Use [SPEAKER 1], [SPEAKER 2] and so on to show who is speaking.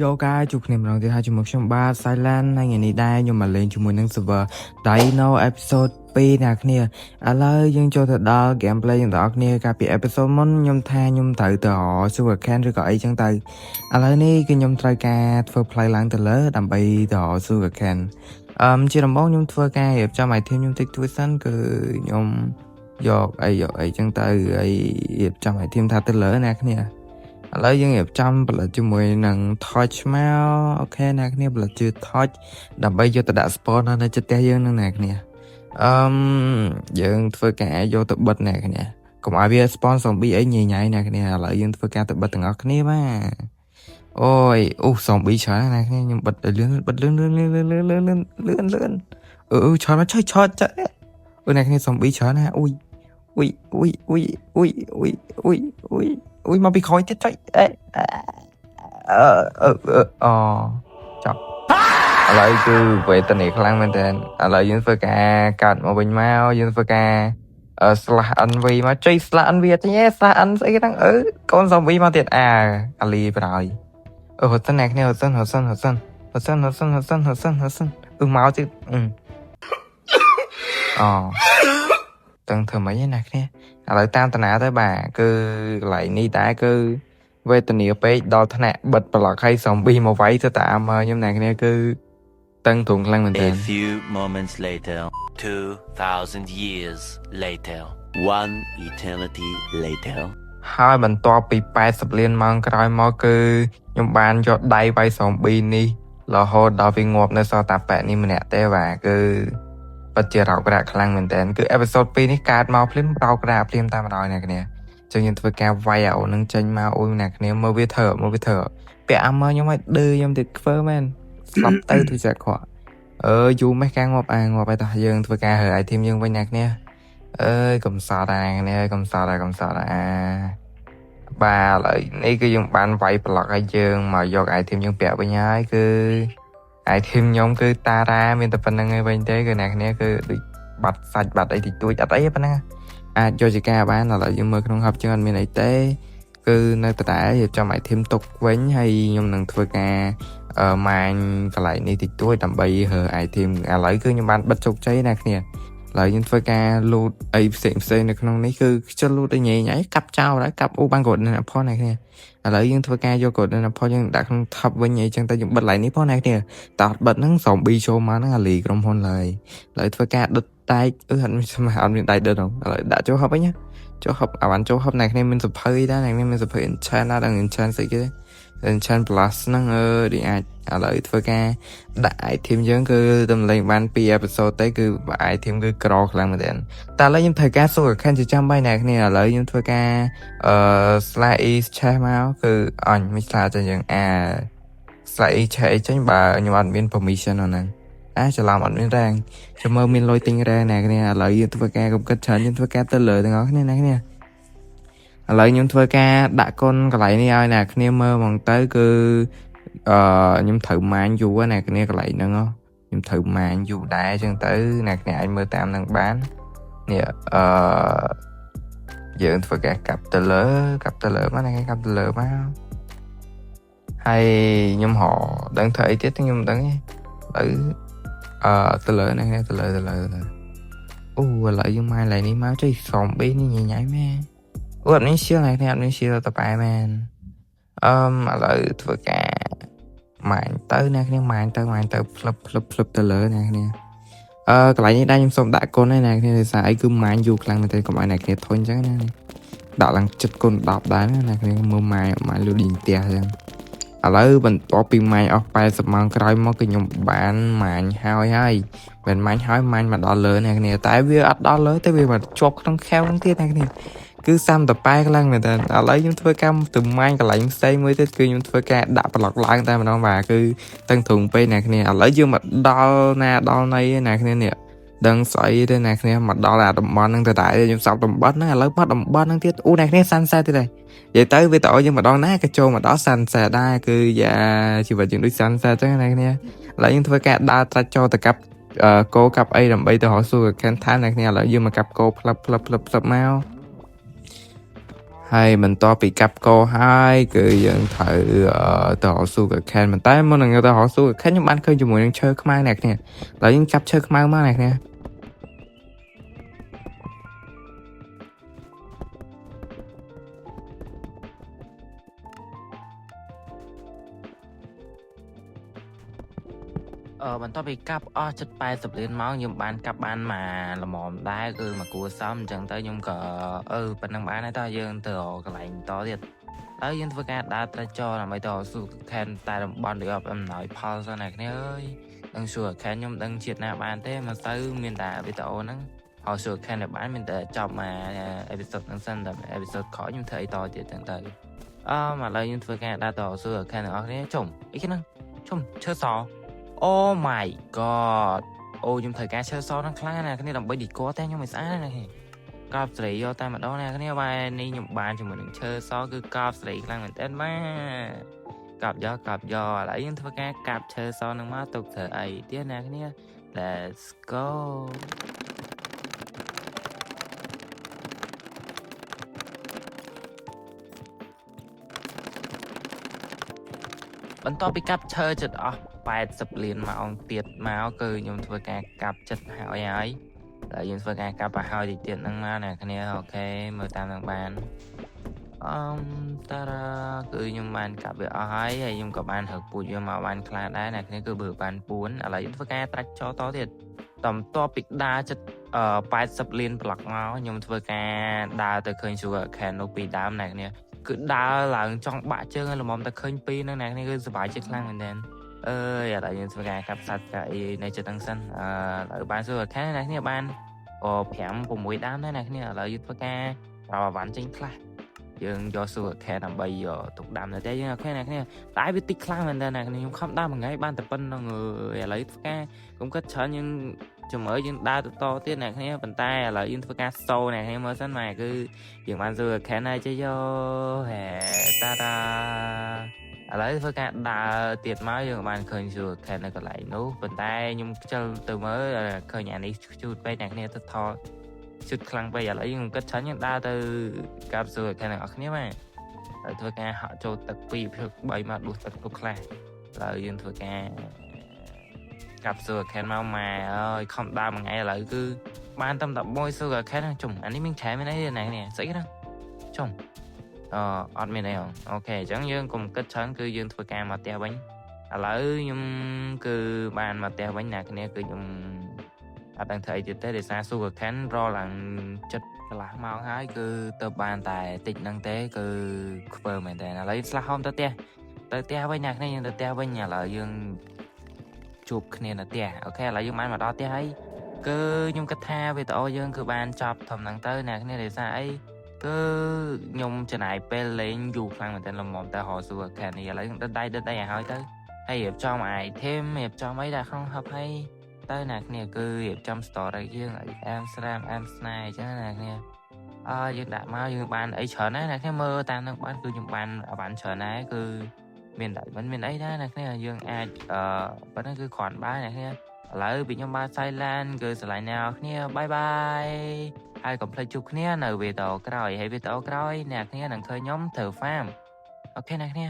[SPEAKER 1] Yoga chụp niệm lòng thứ hai chụp một trong ba silent hay ngày này đây nhưng mà lên chụp một nâng server Dino episode 2អ្នកគ្នាឥឡូវយើងចូលទៅដល់ gameplay ទាំងអស់គ្នាកាលពី episode មុនខ្ញុំថាខ្ញុំត្រូវទៅរក sugar cane ឬក៏អីចឹងទៅឥឡូវនេះគឺខ្ញុំត្រូវការធ្វើ play ឡើងទៅលើដើម្បីទៅរក sugar cane ជាដំបូងខ្ញុំធ្វើការរៀបចំ item ខ្ញុំតិចតួចសិនគឺខ្ញុំយកអីចឹងទៅហើយរៀបចំ item ថាទៅលើអ្នកគ្នាឥឡូវយើងរៀបចំផលិតជាមួយនឹង torch មកអូខេអ្នកគ្នាផលិតជា torch ដើម្បីយកទៅដាក់ spawn នៅជិតផ្ទះយើងនឹងអ្នកគ្នាយើងធ្វើការយកទៅបិទអ្នកគ្នាកុំឲ្យវា spawn zombie អីញ៉ៃអ្នកគ្នាឥឡូវយើងធ្វើការទៅបិទទាំងអស់គ្នាបាទអូយអូ zombie ច្រើនអ្នកគ្នាខ្ញុំបិទលឿនឆោតមកឆោតចាអូអ្នកគ្នា zombie ច្រើនណាអូយមកពីក្រោយទៀតចុយចប់ឥឡូវគឺវេទនាខ្លាំងមែនតើឥឡូវយើងធ្វើការកាត់មកវិញមកយើងធ្វើការslash nv មកចុយ slash nv អត់ទេ slash n ស្អីហ្នឹងកូន zombie មកទៀតអាលីប្រហើយហត់សិនអ្នកគ្នាហត់សិនមកទៀតទាំងធ្វើម៉េចណាគ្នាឥឡូវតាមតាណាទៅបាទគឺកន្លែងនេះតែគឺវេទនាពេកដល់ថ្នាក់បិទប្លុកឲ្យ zombie មកវាយទៅតាមខ្ញុំអ្នកគ្នាគឺតឹងទ្រង់ខ្លាំងមែនតើ
[SPEAKER 2] A few moments later 2000 years later 1 eternity later
[SPEAKER 1] ហើយបន្ទាប់ពី80លានម៉ោងក្រោយមកគឺខ្ញុំបានយកដៃវាយ zombie នេះរហូតដល់វាងាប់នៅសល់តែប៉ែនេះម្នាក់ទេបាទគឺពិតជារោគរាក់ខ្លាំងមែនតើគឺ episode 2នេះកើតមកភ្លាមរោគរាក់ភ្លាមតាមម្ដងអ្នកគ្នាចឹងខ្ញុំធ្វើការវាយអូនឹងចេញមកអូអ្នកគ្នាមើលវាធ្វើពាក់ armor ខ្ញុំឲ្យឌឺខ្ញុំទៀតខ្វើមែនស្លាប់ទៅទូចាក់ខកយូរម៉េះការងាប់ឲ្យតោះយើងធ្វើការរើ item យើងវិញអ្នកគ្នាកំសត់ដែរអ្នកគ្នាកំសត់បាទឥឡូវនេះគឺយើងបានវាយប្លុកឲ្យយើងមកយក item យើងពាក់វិញហើយគឺ item ខ្ញុំគឺតារ៉ាមានតែប៉ុណ្្នឹងឯងវិញទេគឺអ្នកគ្នាគឺដូចបាត់សាច់បាត់អីតិចតួចអត់អីប៉ុណ្ណឹងអាចយកជាការបានឥឡូវយើងមើលក្នុង hub ចឹងអត់មានអីទេគឺនៅតែរៀបចំ item ទុកវិញហើយខ្ញុំនឹងធ្វើការម៉ាញកន្លែងនេះតិចតួចដើម្បីរើ item ឥឡូវគឺខ្ញុំបានបិទជោគជ័យណាគ្នាឥឡូវខ្ញុំធ្វើការ loot អីផ្សេងនៅក្នុងនេះគឺខ្ជិល loot អីញ៉ៃកាប់ចោលហើយកាប់បានគាត់ណាផងណាគ្នាឥឡូវយើងធ្វើការយកគាត់ណាផងយើងដាក់ក្នុង top វិញអីចឹងតែយើងបិទកន្លែងនេះផងណាគ្នាតើអត់បិទហ្នឹង zombie ចូលមកហ្នឹងអាលីក្រុមហ៊ុនឡើយឥឡូវធ្វើការដុតតែកអត់មានដៃដុតហ្នឹងឥឡូវដាក់ចូល hub វិញណាចូល hub អាបានចូល hub ណាគ្នាមានសភៅដែរណាគ្នាមានសភៅ enchant ណាដល់ enchant ស្អីគេ enchant plus ហ្នឹងដូចអាចឥឡូវធ្វើការដាក់ item យើងគឺតម្លេងបាន2 episode ទៅគឺ item គឺក្រខ្លាំងមែនតើតែឥឡូវខ្ញុំត្រូវការ sugar cane ជាចាំបាយណាគ្នាឥឡូវខ្ញុំធ្វើការslash e chest មកគឺអញមិនឆ្លាតទេយើង slash e chest អីចេញបើខ្ញុំអត់មាន permission ហ្នឹងច្រឡំអត់មានរ៉ាងចាំមើលមានលុយទិញរ៉ាងណាគ្នាឥឡូវយើងធ្វើការកំកិតច្រើនយើងធ្វើការទៅលើទាំងអស់គ្នាណាគ្នាឥឡូវខ្ញុំធ្វើការដាក់កុនកន្លែងនេះឲ្យណាគ្នាមើលហ្មងទៅគឺខ្ញុំត្រូវម៉ាញយូរណាគ្នាកន្លែងហ្នឹងខ្ញុំត្រូវម៉ាញយូរដែរអញ្ចឹងទៅណាគ្នាអាចមើលតាមនឹងបាននេះយើងធ្វើការកាប់ទៅលើមកណាគ្នាកាប់ទៅលើមកហើយខ្ញុំហៅដឹងធ្វើអីទៀតខ្ញុំមិនដឹងទេទៅលើណាគ្នាទៅលើអូឥឡូវយើងម៉ាញឡើងនេះមកចុយ zombie នេះញ៉ៃមែនអត់មានឈៀលណាគ្នាអត់មានឈៀលតប៉ែមែនឥឡូវធ្វើការម៉ាញទៅណាគ្នាម៉ាញទៅផ្លឹបទៅលើណាគ្នាកន្លែងនេះដែរខ្ញុំសូមដាក់គុណហើយណាគ្នាដោយសារអីគឺម៉ាញយូរខ្លាំងមែនទេកុំឲ្យណាគ្នាធុញអញ្ចឹងណាដាក់ឡើងចិត្តគុណ10ដែរណាគ្នាមើលម៉ាញលូឌីងផ្ទះអញ្ចឹងឥឡូវបន្ទាប់ពីម៉ាញអស់80ម៉ោងក្រោយមកគឺខ្ញុំបានម៉ាញហើយមិនម៉ាញហើយម៉ាញមកដល់លើណាគ្នាតែវាអត់ដល់លើទេវាមកជាប់ក្នុងខែវហ្នឹងទៀតណាគ្នាគឺសាំតប៉ែខ្លាំងមែនតើឥឡូវខ្ញុំធ្វើការទៅម៉ាញកន្លែងផ្សេងមួយទៀតគឺខ្ញុំធ្វើការដាក់ប្លុកឡើងតែម្ដងបាទគឺតឹងទ្រង់ពេកណាគ្នាឥឡូវយើងមកដល់ណាដល់ណីណាគ្នានេះដឹងស្អីទេណាគ្នាមកដល់អាតំបន់ហ្នឹងទៅដែរខ្ញុំសាប់តំបន់ហ្នឹងឥឡូវមកតំបន់ហ្នឹងទៀតអូណាគ្នាសាន់សែទៀតហើយនិយាយទៅវាតើយើងមកដល់ណាក៏ចូលមកដល់សាន់សែដែរគឺយ៉ាជីវិតយើងដូចសាន់សែចឹងណាគ្នាឥឡូវយើងធ្វើការដើរត្រាច់ចូលទៅកាប់គោកាប់អីដើម្បីទៅរក sugar cane ថែមណាគ្នាឥឡូវយើងមកកាប់គោផ្លឹបមកហ hay mình to bị cặp câu hai cứ dân thử tờ họ su cái khen mình tay muốn người ta họ su cái khen nhưng bạn khơi cho mọi người chơi không ai nè là những cặp chơi không ai mà nè
[SPEAKER 3] បន្ទាប់ពីកាប់អស់ជិត80លានម៉ោងខ្ញុំបានកាប់បានមកល្មមដែរគឺមកគួរសមអញ្ចឹងទៅខ្ញុំក៏ប៉ុណ្ណឹងបានហើយតើយើងទៅកន្លែងតទៀតហើយយើងធ្វើការដើរត្រចដើម្បីទៅស៊ូខេនតែតំបន់ដូចអំណោយផលសិនណាគ្នាអើយដឹងស៊ូខេនខ្ញុំដឹងជាតិណាបានទេមកទៅមានតែវីដេអូហ្នឹងហើយស៊ូខេនដែលបានមានតែចប់មកអេពីសូតហ្នឹងសិនតែអេពីសូតក្រោយខ្ញុំធ្វើអីតទៀតចឹងទៅមកឡើយយើងធ្វើការដើរទៅស៊ូខេនទាំងអស់គ្នាចុំអីគេហ្នឹងចុំឈើសOh my god អូខ្ញុំត្រូវការឈើសហ្នឹងខ្លាំងណាស់គ្នាដើម្បីឌីកតែខ្ញុំមិនស្អាតណាស់កោបស្រីយកតែម្ដងណាគ្នាបែរនេះខ្ញុំបានជាមួយនឹងឈើសគឺកោបស្រីខ្លាំងមែនតើម៉ាកោបយកឥឡូវយើងធ្វើការកាប់ឈើសហ្នឹងមកទុកធ្វើអីទៀតណាគ្នា Let's go បន្ទាប់ពីកាប់ឈើចិត្តអស់80លានម៉ោងទៀតមកគឺខ្ញុំធ្វើការកាប់ចិត្តហើយហើយតែយើងធ្វើការកាប់ឲ្យហើយតិចទៀតហ្នឹងមកអ្នកគ្នាអូខេមើលតាមនឹងបានតារាគឺខ្ញុំបានកាប់វាអស់ហើយខ្ញុំក៏បានរកពូជវាមកបានខ្លះដែរអ្នកគ្នាគឺបើបានពួនឥឡូវយើងធ្វើការត្រាច់ចោលតទៀតបន្ទាប់ពីដើរចិត្ត80លានប្លុកមកខ្ញុំធ្វើការដើរទៅឃើញ Sugar Cane នោះពីដើមអ្នកគ្នាគឺដើរឡើងចង់បាក់ជើងល្មមតែឃើញពីរហ្នឹងអ្នកគ្នាគឺសុបាយចិត្តខ្លាំងមែនទែនឥឡូវយើងធ្វើការកាប់សាច់កាអីនៅចិត្តហ្នឹងសិនឥឡូវបាន Sugar Cane អ្នកគ្នាបាន5 6ដើមដែរអ្នកគ្នាឥឡូវយើងធ្វើការប្រើអាវ៉ាន់ចេញខ្លះយើងយក Sugar Cane ដើម្បីយកទុកដាំនៅតែយើងអូខេអ្នកគ្នាតែវាតិចខ្លាំងមែនតើអ្នកគ្នាខ្ញុំខំដើរមួយថ្ងៃបានតែប៉ុណ្្នឹងឥឡូវធ្វើការខ្ញុំគិតច្រើនយើងជំរឿយើងដើរទៅតទៀតអ្នកគ្នាប៉ុន្តែឥឡូវយើងធ្វើការសូអ្នកគ្នាមើលសិនមកគឺយើងបាន Sugar Cane ហើយចេះយកហេតាដាឥឡូវធ្វើការដើរទៀតមកយើងបានឃើញ Sugar Cane នៅកន្លែងនោះប៉ុន្តែខ្ញុំខ្ជិលទៅមើលឃើញអានេះជូតពេកអ្នកគ្នាទៅថតជូតខ្លាំងពេកឥឡូវយើងគិតច្រើនយើងដើរទៅកាប់ Sugar Cane អ្នកគ្នាមកហើយធ្វើការហក់ចូលទឹក2 3មកដួសទឹកទុកខ្លះឥឡូវយើងធ្វើការកាប់ Sugar Cane មកម៉ែអើយខំដើរមួយថ្ងៃឥឡូវគឺបានតែ11 Sugar Cane ហ្នឹងជុំអានេះមានខែមានអីទេអ្នកគ្នាស្អីហ្នឹងជុំអត់មានអីហ៎អូខេអញ្ចឹងយើងកុំគិតច្រើនគឺយើងធ្វើការមកផ្ទះវិញឥឡូវខ្ញុំគឺបានមកផ្ទះវិញអ្នកគ្នាគឺខ្ញុំអត់ដឹងធ្វើអីទៀតទេដោយសារ Sugar Cane រឡើងចិត្តកន្លះម៉ោងហើយគឺទៅបានតែតិចហ្នឹងទេគឺខ្ពើមែនតើឥឡូវស្លាស់ហមទៅផ្ទះវិញអ្នកគ្នាយើងទៅផ្ទះវិញឥឡូវយើងជួបគ្នានៅផ្ទះអូខេឥឡូវយើងបានមកដល់ផ្ទះហើយគឺខ្ញុំគិតថាវីដេអូយើងគឺបានចប់ធំហ្នឹងទៅអ្នកគ្នាដោយសារអីគឺខ្ញុំចំណាយពេលលេងយូរខ្លាំងមែនទែនល្មមតែរក Sugar Cane នេះឥឡូវដិតដៃឲ្យហើយទៅហើយរៀបចំ item រៀបចំអីដាក់ក្នុង hub ហើយទៅអ្នកគ្នាគឺរៀបចំ story យើងឲ្យអាមស្រាមអាមស្នេហ៍អញ្ចឹងអ្នកគ្នាយើងដាក់មកយើងបានអីច្រើនណាស់អ្នកគ្នាមើលតាមនឹងបានគឺខ្ញុំបានអាវ៉ាន់ច្រើនណាស់គឺមានតែមិនមានអីដែរអ្នកគ្នាយើងអាចប៉ុណ្ណឹងគឺគ្រាន់បានអ្នកគ្នាឥឡូវពីខ្ញុំបាន silent គឺស្រឡាញ់អ្នកគ្នាបាយបាយហើយកុំភ្លេចជួបគ្នានៅវីដេអូក្រោយហើយវីដេអូក្រោយអ្នកគ្នានឹងឃើញខ្ញុំធ្វើ farm អូខេអ្នកគ្នា